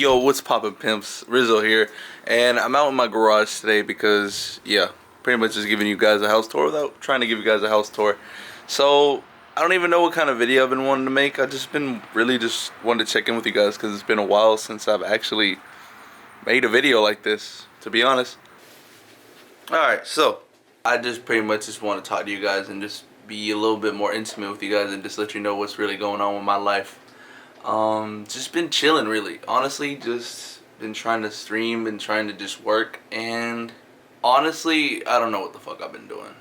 Yo, what's poppin' pimps? Rizo here, and I'm out in my garage today because, yeah, pretty much just giving you guys a house tour without trying to give you guys a house tour. So, I don't even know what kind of video I've been wanting to make. I've just been really just wanting to check in with you guys because it's been a while since I've actually made a video like this, to be honest. Alright, so, I just pretty much just want to talk to you guys and just be a little bit more intimate with you guys and just let you know what's really going on with my life. Just been chilling really. Honestly, just been trying to stream, been trying to just work, and honestly, I don't know what the fuck I've been doing.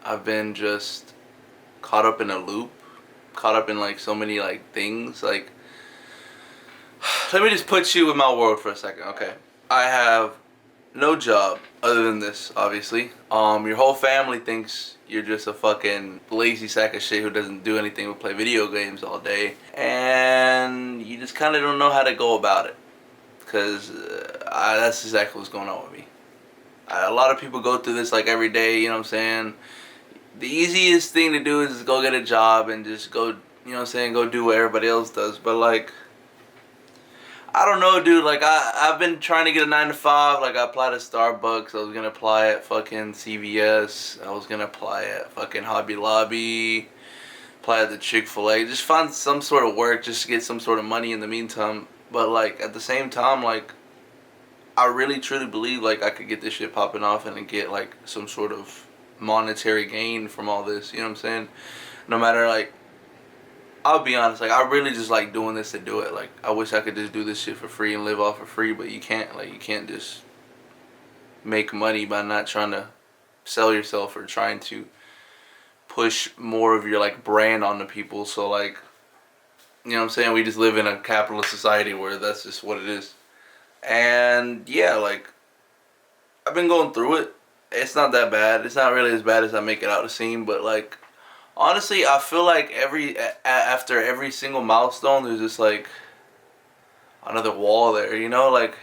I've been just caught up in a loop, caught up in like so many like things. Like, let me just put you in my world for a second, okay? I have no job other than this, obviously. Your whole family thinks you're just a fucking lazy sack of shit who doesn't do anything but play video games all day, and you just kind of don't know how to go about it, because that's exactly what's going on with me. A lot of people go through this like every day, you know what I'm saying? The easiest thing to do is just go get a job and just go, you know what I'm saying, go do what everybody else does, but like, I don't know, dude. Like, I've been trying to get a 9 to 5. Like, I applied at Starbucks. I was gonna apply at fucking CVS. I was gonna apply at fucking Hobby Lobby. Apply at the Chick-fil-A. Just find some sort of work just to get some sort of money in the meantime. But, like, at the same time, like, I really truly believe, like, I could get this shit popping off and then get, like, some sort of monetary gain from all this. You know what I'm saying? No matter, like, I'll be honest, like, I really just like doing this to do it. Like, I wish I could just do this shit for free and live off for free, but you can't. Like, you can't just make money by not trying to sell yourself or trying to push more of your, like, brand onto people. So, like, you know what I'm saying? We just live in a capitalist society where that's just what it is. And, yeah, like, I've been going through it. It's not that bad. It's not really as bad as I make it out to seem, but, like, honestly, I feel like after every single milestone, there's just like another wall there, you know? Like,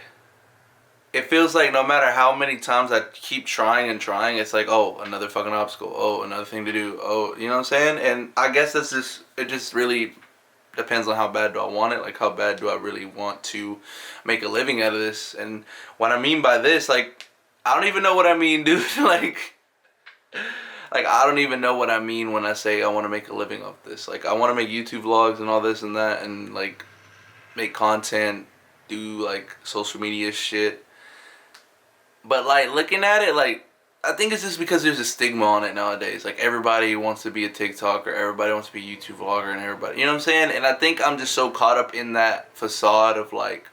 it feels like no matter how many times I keep trying and trying, it's like, oh, another fucking obstacle. Oh, another thing to do. Oh, you know what I'm saying? And I guess that's just, it just really depends on how bad do I want it. Like, how bad do I really want to make a living out of this? And what I mean by this, like, I don't even know what I mean, dude. Like, I don't even know what I mean when I say I want to make a living off this. Like, I want to make YouTube vlogs and all this and that and, like, make content, do, like, social media shit. But, like, looking at it, like, I think it's just because there's a stigma on it nowadays. Like, everybody wants to be a TikToker, everybody wants to be a YouTube vlogger, and everybody, you know what I'm saying? And I think I'm just so caught up in that facade of, like,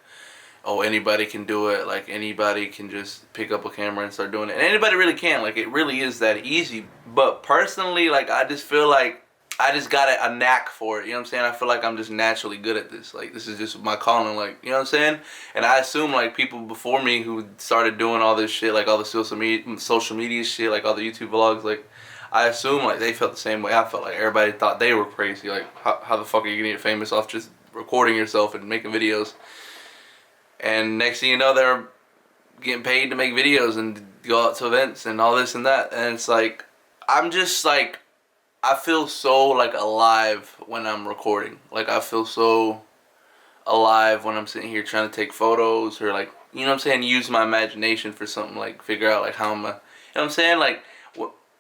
oh, anybody can do it. Like, anybody can just pick up a camera and start doing it. And anybody really can. Like, it really is that easy. But personally, like, I just feel like I just got a knack for it. You know what I'm saying? I feel like I'm just naturally good at this. Like, this is just my calling. Like, you know what I'm saying? And I assume, like, people before me who started doing all this shit, like, all the social media shit, like, all the YouTube vlogs, like, I assume, like, they felt the same way I felt. Like, everybody thought they were crazy. Like, how the fuck are you gonna get famous off just recording yourself and making videos? And next thing you know, they're getting paid to make videos and go out to events and all this and that. And it's like, I'm just like, I feel so like alive when I'm recording. Like, I feel so alive when I'm sitting here trying to take photos or, like, you know what I'm saying, use my imagination for something, like figure out like how I'm, you know what I'm saying? Like,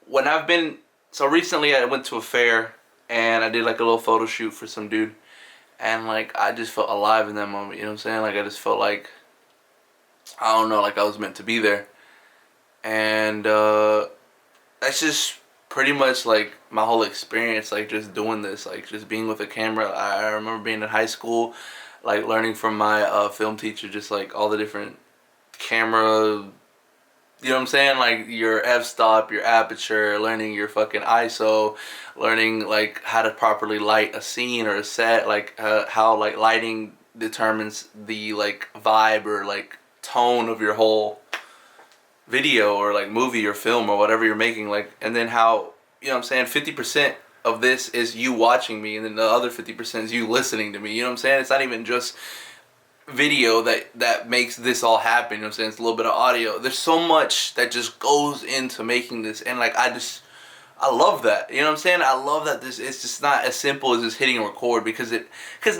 when I've been, so recently I went to a fair and I did like a little photo shoot for some dude. And, like, I just felt alive in that moment, you know what I'm saying? Like, I just felt like, I don't know, like I was meant to be there. And, that's just pretty much, like, my whole experience, like, just doing this, like, just being with a camera. I remember being in high school, like, learning from my film teacher, just, like, all the different camera, you know what I'm saying? Like, your f-stop, your aperture, learning your fucking ISO, learning, like, how to properly light a scene or a set, like, how, like, lighting determines the, like, vibe or, like, tone of your whole video or, like, movie or film or whatever you're making, like, and then how, you know what I'm saying, 50% of this is you watching me, and then the other 50% is you listening to me, you know what I'm saying? It's not even just video that makes this all happen, you know what I'm saying? It's a little bit of audio. There's so much that just goes into making this, and, like, I love that. You know what I'm saying? I love that this it's just not as simple as just hitting record because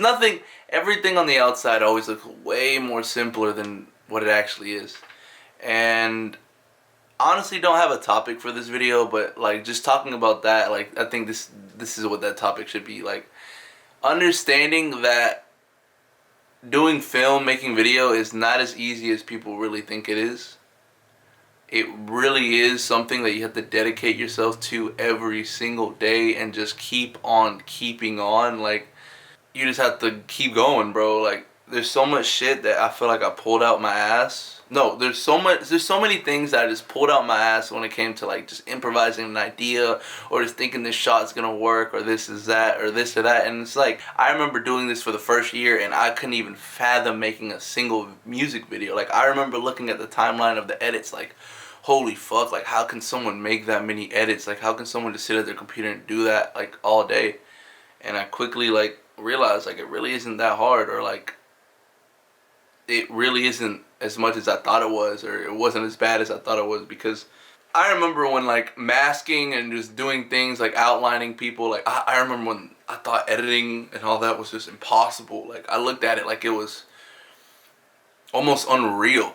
nothing everything on the outside always looks way more simpler than what it actually is. And honestly don't have a topic for this video, but like just talking about that, like I think this is what that topic should be. Like understanding that doing film, making video is not as easy as people really think it is. It really is something that you have to dedicate yourself to every single day and just keep on keeping on. Like, you just have to keep going, bro. Like, there's so much shit that I feel like I pulled out my ass. No, there's so many things that I just pulled out my ass when it came to like just improvising an idea or just thinking this shot's gonna work or this is that or this or that. And it's like, I remember doing this for the first year and I couldn't even fathom making a single music video. Like, I remember looking at the timeline of the edits like, holy fuck, like how can someone make that many edits? Like how can someone just sit at their computer and do that like all day? And I quickly like realized like it really isn't that hard, or like it really isn't as much as I thought it was, or it wasn't as bad as I thought it was. Because I remember when like masking and just doing things like outlining people, like I remember when I thought editing and all that was just impossible. Like I looked at it like it was almost unreal.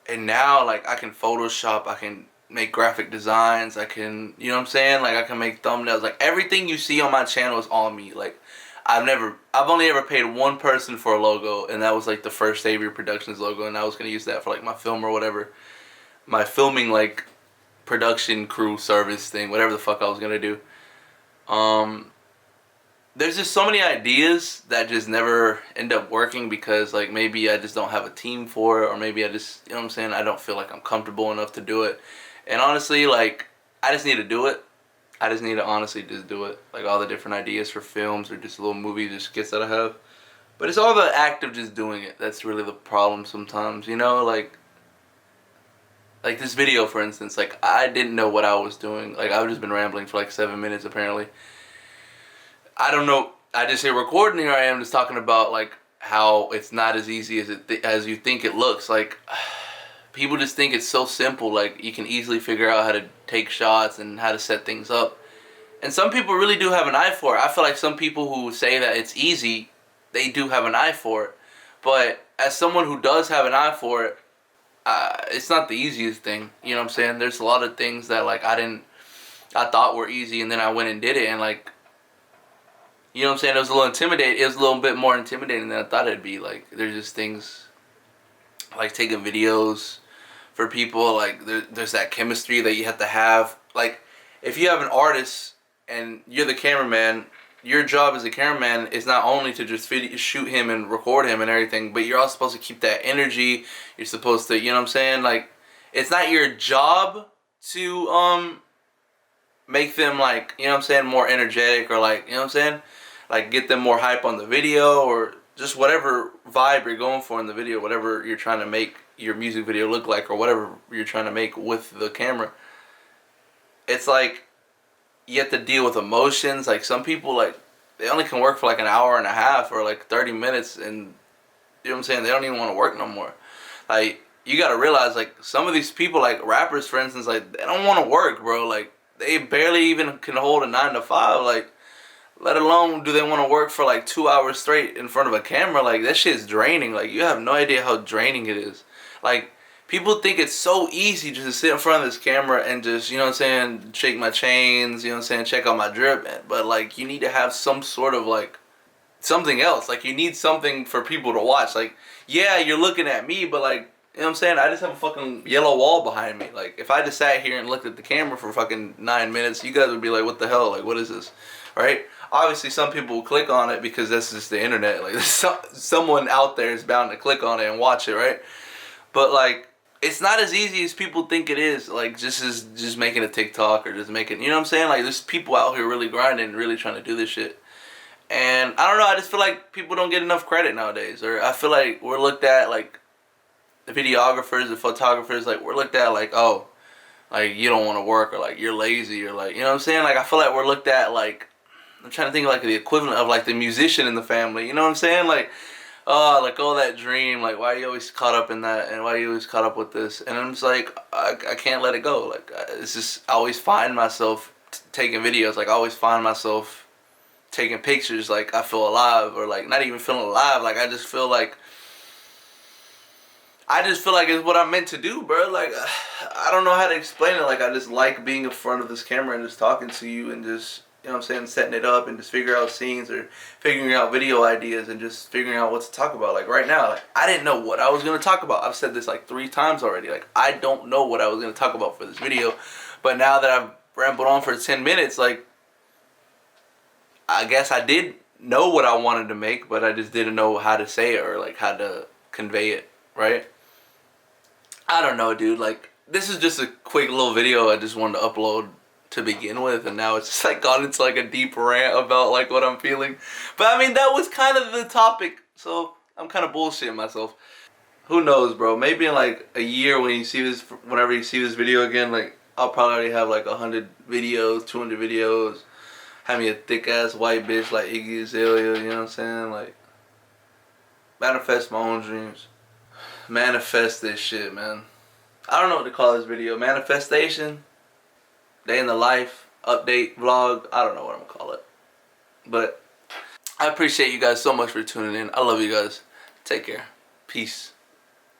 And now like I can Photoshop, I can make graphic designs, I can, you know what I'm saying? Like I can make thumbnails. Like everything you see on my channel is on me. Like I've only ever paid one person for a logo, and that was like the First Savior Productions logo, and I was gonna use that for like my film or whatever, my filming like production crew service thing, whatever the fuck I was gonna do. There's just so many ideas that just never end up working because like maybe I just don't have a team for it, or maybe I just, you know what I'm saying, I don't feel like I'm comfortable enough to do it. And honestly, like I just need to do it. I just need to honestly just do it. Like all the different ideas for films or just little movie just skits that I have. But it's all the act of just doing it that's really the problem sometimes, you know? Like this video, for instance, like I didn't know what I was doing. Like I've just been rambling for like 7 minutes apparently. I don't know. I just hit record and here I am just talking about like how it's not as easy as you think it looks. Like people just think it's so simple, like you can easily figure out how to take shots and how to set things up. And some people really do have an eye for it. I feel like some people who say that it's easy, they do have an eye for it. But as someone who does have an eye for it, it's not the easiest thing. You know what I'm saying? There's a lot of things that like I thought were easy, and then I went and did it, and like, you know what I'm saying, it was a little intimidating. It was a little bit more intimidating than I thought it'd be. Like there's just things like taking videos for people, like there's that chemistry that you have to have. Like if you have an artist and you're the cameraman, your job as a cameraman is not only to just shoot him and record him and everything, but you're also supposed to keep that energy. You're supposed to, you know what I'm saying, like it's not your job to make them like, you know what I'm saying, more energetic, or like, you know what I'm saying, like get them more hype on the video, or just whatever vibe you're going for in the video, whatever you're trying to make your music video look like, or whatever you're trying to make with the camera. It's like you have to deal with emotions. Like some people, like they only can work for like an hour and a half or like 30 minutes, and you know what I'm saying, they don't even want to work no more. Like you gotta realize, like some of these people, like rappers for instance, like they don't want to work, bro. Like they barely even can hold a 9 to 5. Like let alone do they want to work for like 2 hours straight in front of a camera. Like that shit's draining. Like you have no idea how draining it is. Like people think it's so easy just to sit in front of this camera and just, you know what I'm saying, shake my chains, you know what I'm saying, check out my drip. But like you need to have some sort of like something else. Like you need something for people to watch. Like yeah, you're looking at me, but like, you know what I'm saying, I just have a fucking yellow wall behind me. Like if I just sat here and looked at the camera for fucking 9 minutes, you guys would be like, what the hell, like what is this, right? Obviously some people will click on it because that's just the internet. Like someone out there is bound to click on it and watch it, right? But like it's not as easy as people think it is. Like just making a TikTok or just making, you know what I'm saying, like there's people out here really grinding and really trying to do this shit. And I don't know, I just feel like people don't get enough credit nowadays. Or I feel like we're looked at, like the videographers, the photographers, like we're looked at like, oh, like you don't want to work, or like you're lazy, or like, you know what I'm saying, like I feel like we're looked at like, I'm trying to think of like the equivalent of like the musician in the family, you know what I'm saying, like, oh, like all that dream, like why are you always caught up in that, and why are you always caught up with this? And I'm just like, I can't let it go. Like it's just, I always find myself taking videos. Like I always find myself taking pictures. Like I feel alive, or like not even feeling alive. Like I just feel like it's what I'm meant to do, bro. Like I don't know how to explain it. Like I just like being in front of this camera and just talking to you and just, you know what I'm saying, setting it up and just figuring out scenes or figuring out video ideas and just figuring out what to talk about. Like right now, like I didn't know what I was gonna talk about. I've said this like 3 times already. Like I don't know what I was gonna talk about for this video, but now that I've rambled on for 10 minutes, like I guess I did know what I wanted to make, but I just didn't know how to say it or like how to convey it, right? I don't know, dude. Like, this is just a quick little video I just wanted to upload to begin with, and now it's just like gone into like a deep rant about like what I'm feeling. But I mean, that was kind of the topic, so I'm kind of bullshitting myself. Who knows, bro? Maybe in like a year when you see this, whenever you see this video again, like I'll probably already have like 100 videos, 200 videos. Have me a thick ass white bitch like Iggy Azalea, you know what I'm saying? Like, manifest my own dreams. Manifest this shit, man. I don't know what to call this video. Manifestation, day in the life, update, vlog. I don't know what I'm gonna call it. But I appreciate you guys so much for tuning in. I love you guys. Take care. Peace.